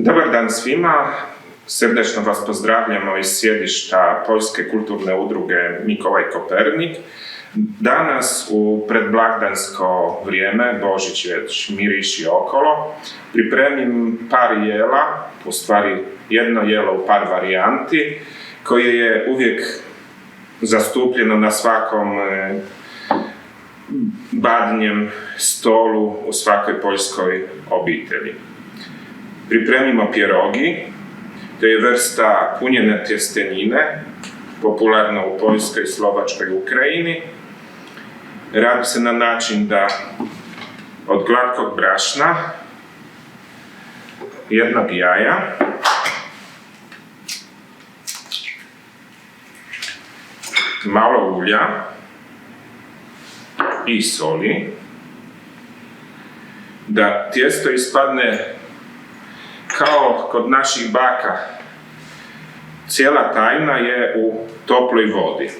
Dobar dan svima, srdečno vas pozdravljamo iz sjedišta Poljske kulturne udruge Mikołaj Kopernik. Danas u predblagdansko vrijeme, Božić već miriši okolo, pripremim par jela, u stvari jedno jelo u par varijanti, koje je uvijek zastupljeno na svakom badnjem stolu u svakoj poljskoj obitelji. Pripremimo pierogi, to je vrsta punjene tjestenine, popularna u Poljskoj, Slovačkoj i Ukrajini. Radi se na način da od glatkog brašna, jednog jaja, malo ulja i soli, da tijesto ispadne kao kod naših baka. Cijela tajna je u toploj vodi.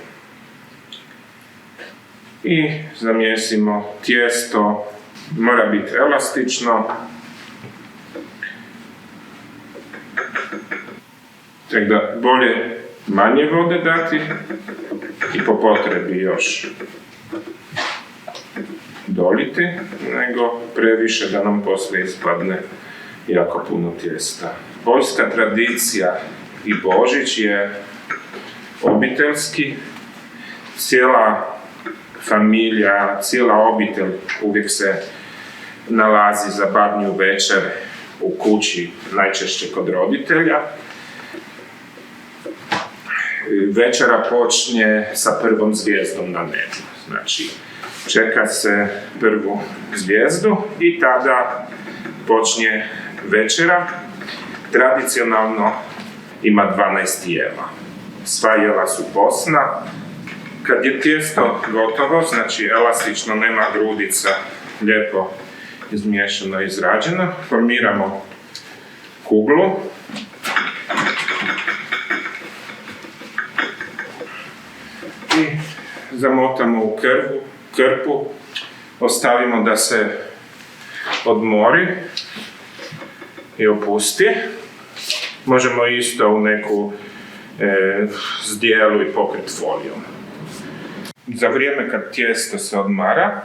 I zamjesimo tijesto, mora biti elastično. Tako da bolje manje vode dati i po potrebi još doliti, nego previše da nam poslije ispadne jako puno tijesta. Poljska tradicija i Božić je obiteljski. Cijela familija, cijela obitelj uvijek se nalazi za badnju večer u kući, najčešće kod roditelja. Večera počinje sa prvom zvijezdom na nebu. Znači, čeka se prvu zvijezdu i tada počinje večera. Tradicionalno ima 12 jela. Sva jela su posna. Kad je tijesto gotovo, znači elastično, nema grudica, lijepo izmiješano i izrađeno, formiramo kuglu. I zamotamo u krpu, ostavimo da se odmori i opusti. Možemo isto u neku zdjelu i pokrit folijom. Za vrijeme kad tijesto se odmara,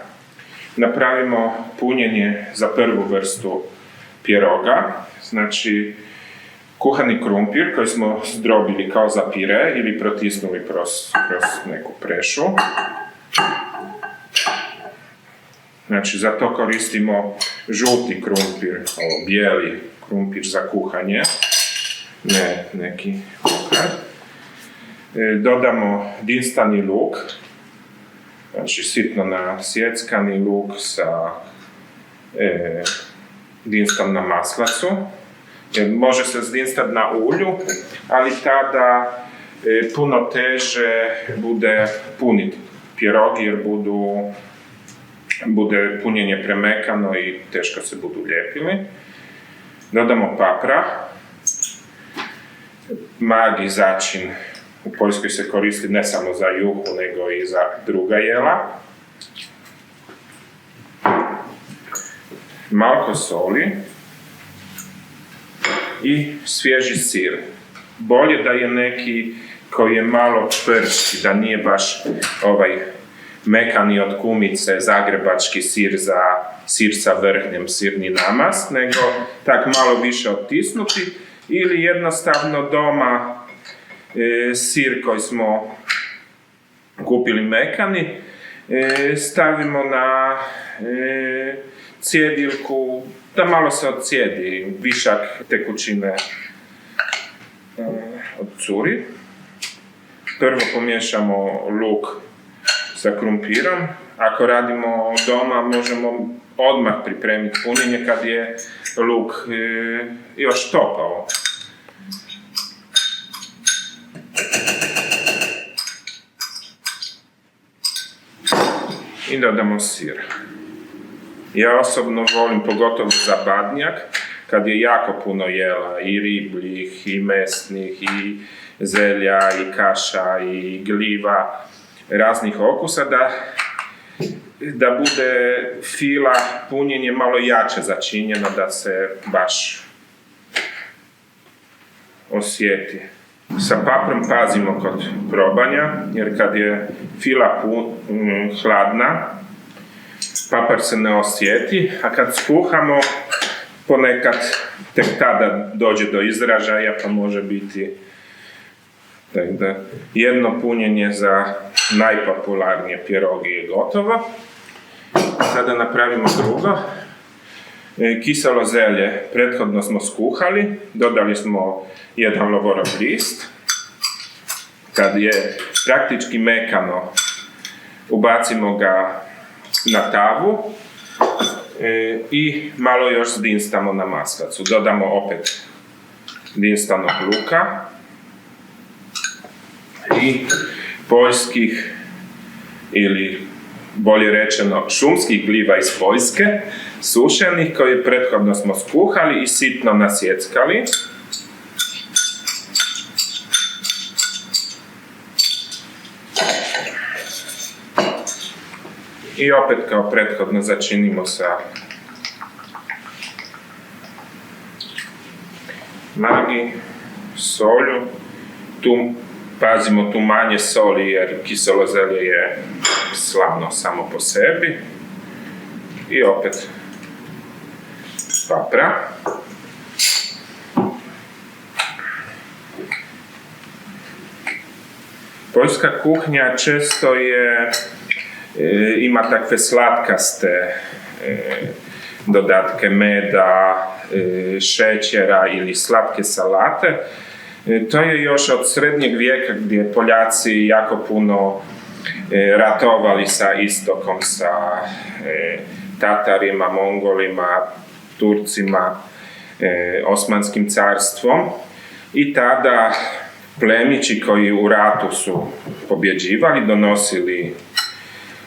napravimo punjenje za prvu vrstu pieroga. Znači, kuhani krumpir koji smo zdrobili kao za pire ili protisnuli kroz neku prešu. Znači, za to koristimo žuti krumpir, bijeli krumpir za kuhanje, ne neki kuhar. Dodamo dinstani luk, znači sitno nasjeckani luk sa dinstom na maslacu. Može se zdinstat na ulju, ali tada puno teže bude puniti pierogi jer bude punjenje premekano i teško se budu lijepili. Dodamo papra, mag i začin. U Poljskoj se koristi ne samo za juhu, nego i za druga jela. Malko soli i svježi sir. Bolje da je neki koji je malo čvršći, da nije baš ovaj mekani od kumice, zagrebački sir sa vrhnjem, sirni namaz, nego tak malo više otisnuti ili jednostavno doma sir koji smo kupili mekani stavimo na cjediljku da malo se odcijedi, višak tekućine odcuri. Prvo pomiješamo luk sa krumpirom. Ako radimo doma, možemo odmah pripremiti punjenje kad je luk još topao. I dodamo sir. Ja osobno volim, pogotovo za badnjak, kad je jako puno jela, i ribljih, i mesnih, i zelja, i kaša, i gljiva, raznih okusa, da bude fila punjenje malo jače začinjeno, da se baš osjeti. Sa paprom pazimo kod probanja, jer kad je fila hladna, papar se ne osjeti, a kad skuhamo, ponekad tek tada dođe do izražaja, pa može biti jedno punjenje za najpopularnije pierogi je gotovo. Sada napravimo drugo. Kiselo zelje prethodno smo skuhali, dodali smo jedan lovorov list. Kad je praktički mekano, ubacimo ga na tavu i malo još zdinstamo na maslacu. Dodamo opet dinstanog luka i poljskih ili bolje rečeno šumskih gljiva iz Poljske, sušenih, koje prethodno smo skuhali i sitno nasjeckali. I opet kao prethodno začinimo sa magi, solju. Tu pazimo tu manje soli jer kiselo zelje je slavno samo po sebi. I opet papra. Poljska kuhnja često ima takve slatkaste dodatke meda, šećera ili slatke salate. To je još od srednjeg vijeka gdje Poljaci jako puno ratovali sa istokom, sa Tatarima, Mongolima, Turcima, Osmanskim carstvom i tada plemići koji u ratu su pobjeđivali, donosili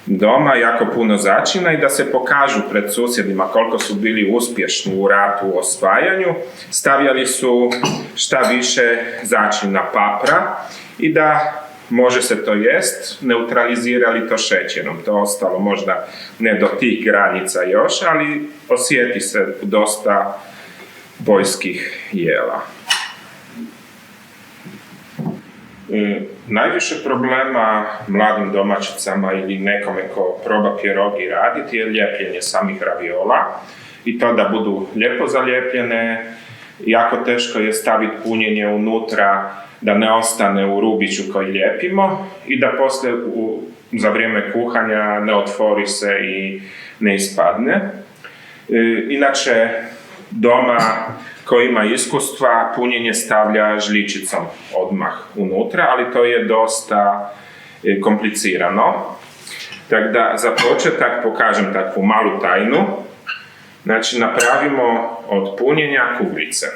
doma jako puno začina i da se pokažu pred susjedima koliko su bili uspješni u ratu u osvajanju, stavljali su šta više začina papra i da može se to jest, neutralizirali to šećerom. To ostalo možda ne do tih granica još, ali osjeti se dosta poljskih jela. Najviše problema mladim domaćicama ili nekome ko proba pierogi raditi je ljepljenje samih raviola i to da budu lijepo zalijepljene. Jako teško je staviti punjenje unutra da ne ostane u rubiću koji lijepimo i da poslije za vrijeme kuhanja ne otvori se i ne ispadne. Inače, doma ko ima iskustva, punjenje stavlja žličicom odmah unutra, ali to je dosta komplicirano. Tako da za početak pokažem takvu malu tajnu. Znači, napravimo od punjenja kuglice.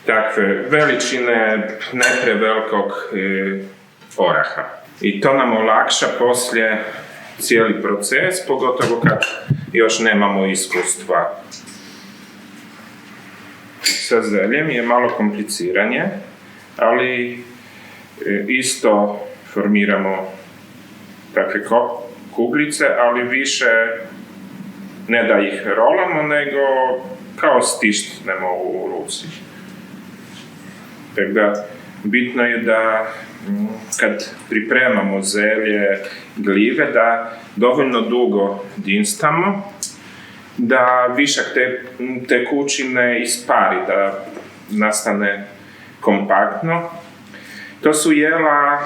Takve veličine, ne prevelikog oraha. I to nam olakša poslije cijeli proces, pogotovo kad još nemamo iskustva. Sa zeljem je malo kompliciranje, ali isto formiramo takve kuglice, ali više ne da ih rolamo, nego kao stišćemo u ruci. Tako da, bitno je da kad pripremamo zelje, gljive, da dovoljno dugo dinstamo, da višak te tekućine ispari, da nastane kompaktno. To su jela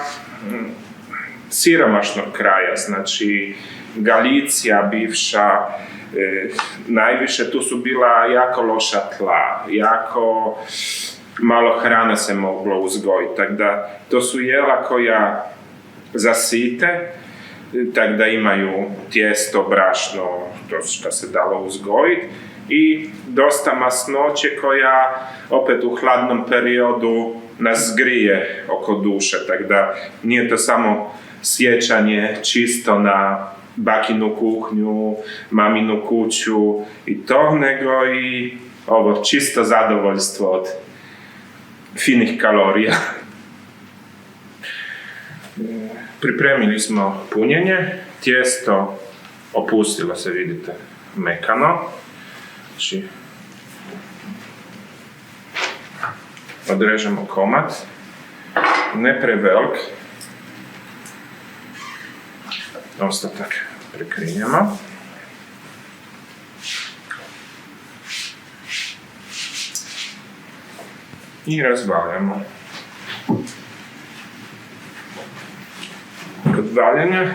siromašnog kraja, znači Galicija bivša, najviše tu su bila jako loša tla, jako malo hrane se moglo uzgojiti, tako da to su jela koja zasite, tako da imaju tijesto, brašno, to što se dalo uzgojiti, i dosta masnoće koja opet u hladnom periodu nas grije oko duše, tako da nije to samo sjećanje čisto na bakinu kuhnju, maminu kuću i to, nego i ovo čisto zadovoljstvo od finih kalorija. Pripremili smo punjenje, tijesto opustilo se, vidite, mekano. Znači, odrežemo komad, ne prevelik, ostatak prekrijemo. I razvaljamo. Kod valjanja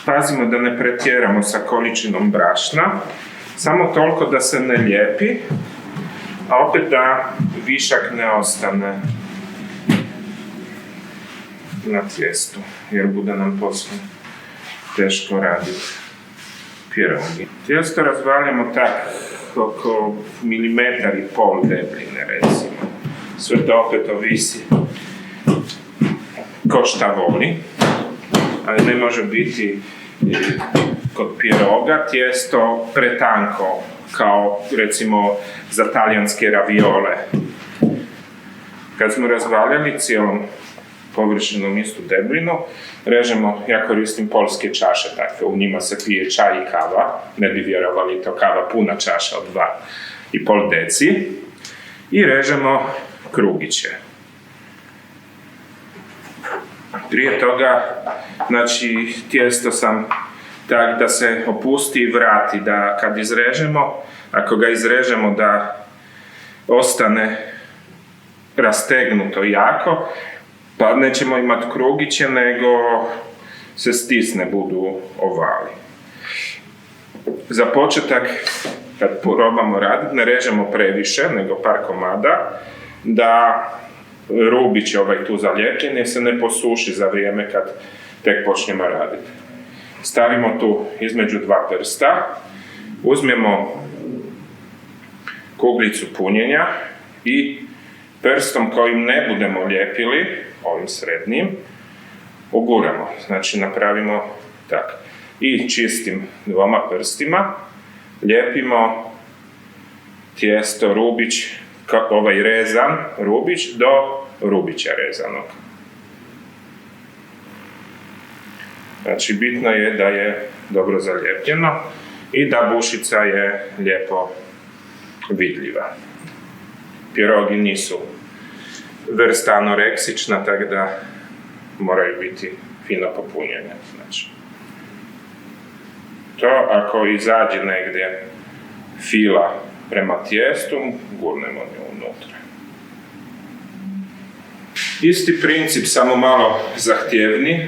pazimo da ne pretjeramo sa količinom brašna, samo toliko da se ne lijepi, a opet da višak ne ostane na tijestu, jer bude nam poslije teško raditi pirogi. Tijesto razvaljamo tako oko milimetar i pol debljine, recimo. Sve to opet ovisi ko šta voli, ali ne može biti kod piroga tijesto pretanko, kao recimo za talijanske raviole. Kad smo razvaljali cijelom površinom istu debljinu, režemo, ja koristim polske čaše takve, u njima se pije čaj i kava, ne bi vjerovali to kava puna čaša od 2,5 deci, i režemo krugiće. Prije toga, znači, tijesto sam tak da se opusti i vrati, da kad izrežemo, ako ga izrežemo da ostane rastegnuto jako, pa nećemo imati krugiće, nego se stisne, budu ovali. Za početak, kad probamo raditi, ne režemo previše, nego par komada, da rubić tu zalijepljen se ne posuši za vrijeme kad tek počnemo raditi. Stavimo tu između 2 prsta, uzmemo kuglicu punjenja i prstom kojim ne budemo lijepili, ovim srednjim, uguramo. Znači napravimo tako. I čistim 2 prstima lijepimo tijesto, rubić, rezan rubić do rubića rezanog. Znači bitno je da je dobro zalijepljeno i da bušica je lijepo vidljiva. Pirogi nisu vrsta anoreksična, tako da moraju biti fino popunjene. Znači, to ako izađe negdje fila prema tijestu, gurnemo nju unutra. Isti princip, samo malo zahtjevni,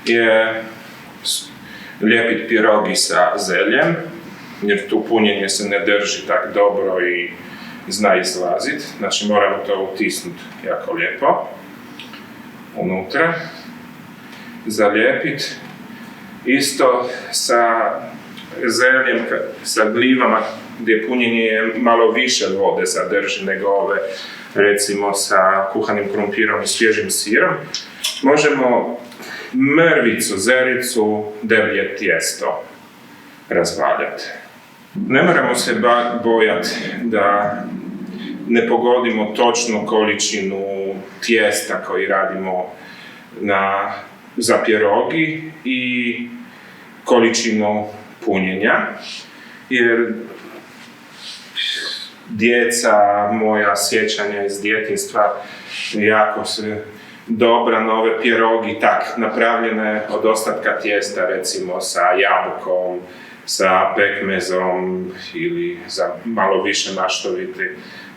je lijepiti pirogi sa zeljem, jer tu punjenje se ne drži tako dobro i zna izlaziti. Znači moramo to utisnuti jako lijepo unutra, zalijepiti. Isto sa zeljem, sa glivama gdje punjenje je malo više vode sadrži nego ove, recimo sa kuhanim krumpirom i svježim sirom, možemo mrvicu, zericu deblje tijesto razvaljati. Ne moramo se bojati da ne pogodimo točnu količinu tijesta koji radimo za pirogi i količinu punjenja, jer djeca, moja sjećanja iz djetinjstva, jako se dobra na ove pirogi, tak napravljene od ostatka tijesta, recimo sa jabukom, sa pekmezom ili za malo više maštoviti,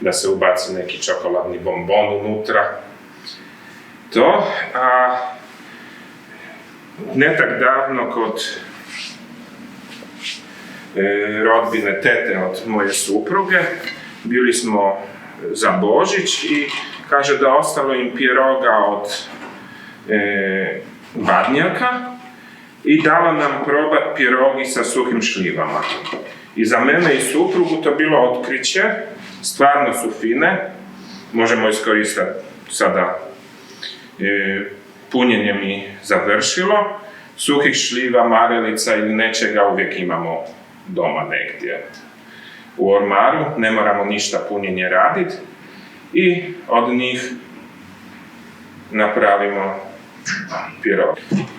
da se ubaci neki čokoladni bombon unutra. To, a ne tak davno kod rodbine tete od moje supruge, bili smo za Božić i kaže da ostalo im piroga od badnjaka i dala nam probati pirogi sa suhim šljivama. I za mene i suprugu to bilo otkriće, stvarno su fine, možemo iskoristiti sada, punjenje mi završilo, suhih šljiva, marelica ili nečega uvijek imamo doma negdje u ormaru, ne moramo ništa punjenje raditi i od njih napravimo pirog.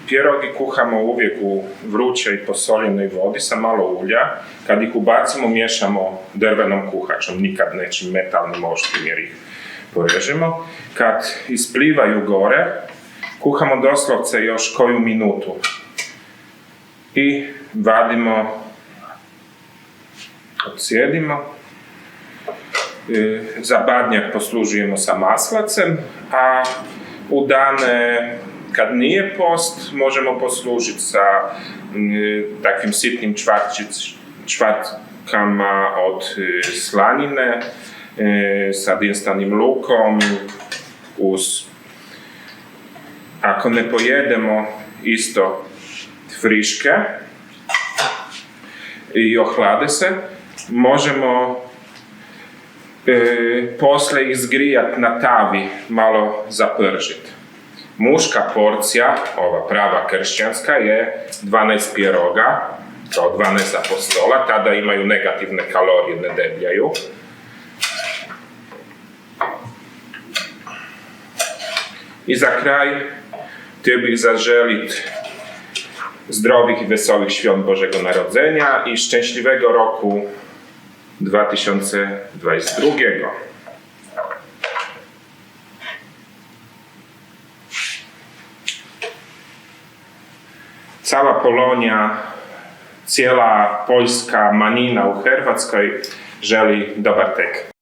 Pierogi kuhamo uvijek u vrućoj posoljenoj vodi sa malo ulja. Kad ih ubacimo, miješamo drvenom kuhačom, nikad nečim metalnim oštrim jer ih porežemo. Kad isplivaju gore, kuhamo doslovce još koju minutu. I vadimo, odsjedimo. Za badnjak poslužujemo sa maslacem, a u dane kad nije post možemo poslužiti sa takvim sitnim čvarkama od slanine, sa dinstanim lukom, ako ne pojedemo isto friške i ohlade se, možemo poslije ih zgrijat na tavi, malo zapržiti. Muška porcija, ova prava kršćanska, je 12 pieroga, kao 12 apostola, tada imaju negativne kalorije, ne debljaju. I za kraj, htio bih zaželiti zdrovih i wesołych świąt Bożego Narodzenia i szczęśliwego roku 2022. Cała Polonia, cijela poljska manjina u Hrvatskoj želi dobar tek.